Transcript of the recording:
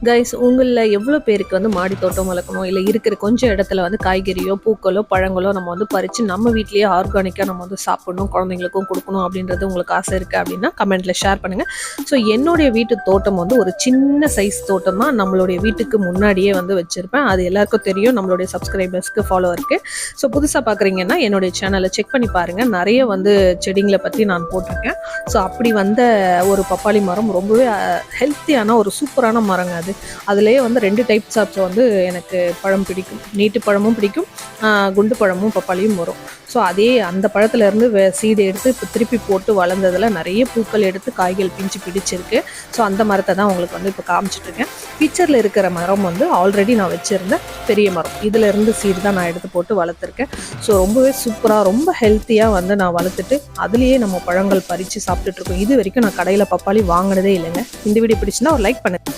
Guys, உங்களில் எவ்வளோ பேருக்கு வந்து மாடி தோட்டம் வளர்க்கணும், இல்லை இருக்கிற கொஞ்சம் இடத்துல வந்து காய்கறியோ பூக்களோ பழங்களோ நம்ம வந்து பறித்து நம்ம வீட்லேயே ஆர்கானிக்காக நம்ம வந்து சாப்பிடணும், குழந்தைங்களுக்கும் கொடுக்கணும் அப்படின்றது உங்களுக்கு ஆசை இருக்குது அப்படின்னா கமெண்ட்டில் ஷேர் பண்ணுங்கள். ஸோ என்னுடைய வீட்டு தோட்டம் வந்து ஒரு சின்ன சைஸ் தோட்டமாக நம்மளுடைய வீட்டுக்கு முன்னாடியே வந்து வச்சுருப்பேன். அது எல்லாருக்கும் தெரியும், நம்மளுடைய சப்ஸ்கிரைபர்ஸ்க்கு ஃபாலோவருக்கு. ஸோ புதுசாக பார்க்குறீங்கன்னா என்னுடைய சேனலை செக் பண்ணி பாருங்கள். நிறைய வந்து செடிங்களை பற்றி நான் போட்டிருக்கேன். ஸோ அப்படி வந்த ஒரு பப்பாளி மரம் ரொம்பவே ஹெல்த்தியான ஒரு சூப்பரான மரங்க. அதுலேயே வந்து 2 டைப்ஸ் ஆஃப் வந்து எனக்கு பழம் பிடிக்கும். நீட்டு பழமும் பிடிக்கும், குண்டு பழமும் பப்பாளியும் வரும். ஸோ அதே அந்த பழத்துலேருந்து சீடு எடுத்து இப்போ திருப்பி போட்டு வளர்ந்ததில் நிறைய பூக்கள் எடுத்து காய்கள் பிஞ்சு பிடிச்சிருக்கு. ஸோ அந்த மரத்தை தான் உங்களுக்கு வந்து இப்போ காமிச்சிட்ருக்கேன். பிக்சரில் இருக்கிற மரம் வந்து ஆல்ரெடி நான் வச்சுருந்த பெரிய மரம். இதிலேருந்து சீடு தான் நான் எடுத்து போட்டு வளர்த்துருக்கேன். ஸோ ரொம்பவே சூப்பராக ரொம்ப ஹெல்த்தியாக வந்து நான் வளர்த்துட்டு அதுலேயே நம்ம பழங்கள் பறித்து சாப்பிட்டுட்ருக்கோம். இது வரைக்கும் நான் கடையில் பப்பாளி வாங்கினதே இல்லைங்க. இந்த வீடியோ பிடிச்சுன்னா ஒரு லைக் பண்ணுங்கள்.